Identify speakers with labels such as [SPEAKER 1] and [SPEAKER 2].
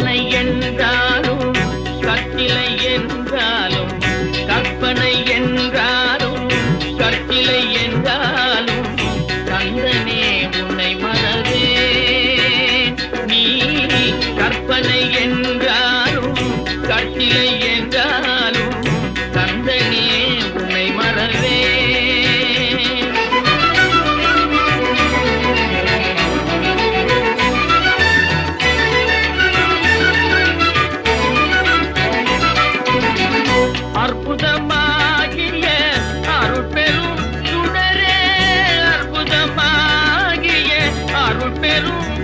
[SPEAKER 1] கற்பனை என்றாலும் கற்சிலை என்றாலும் கற்பனை என்றாலும் கற்சிலை என்றாலும் கந்தனே உன்னை மறவே நீ கற்பனை என்றாலும் கற்சிலை என்றாலும் கந்தனே உன்னை மறவே அற்புதமாகிய அருட்பெரும் சுடரே அற்புதமாகிய அருட்பெரும்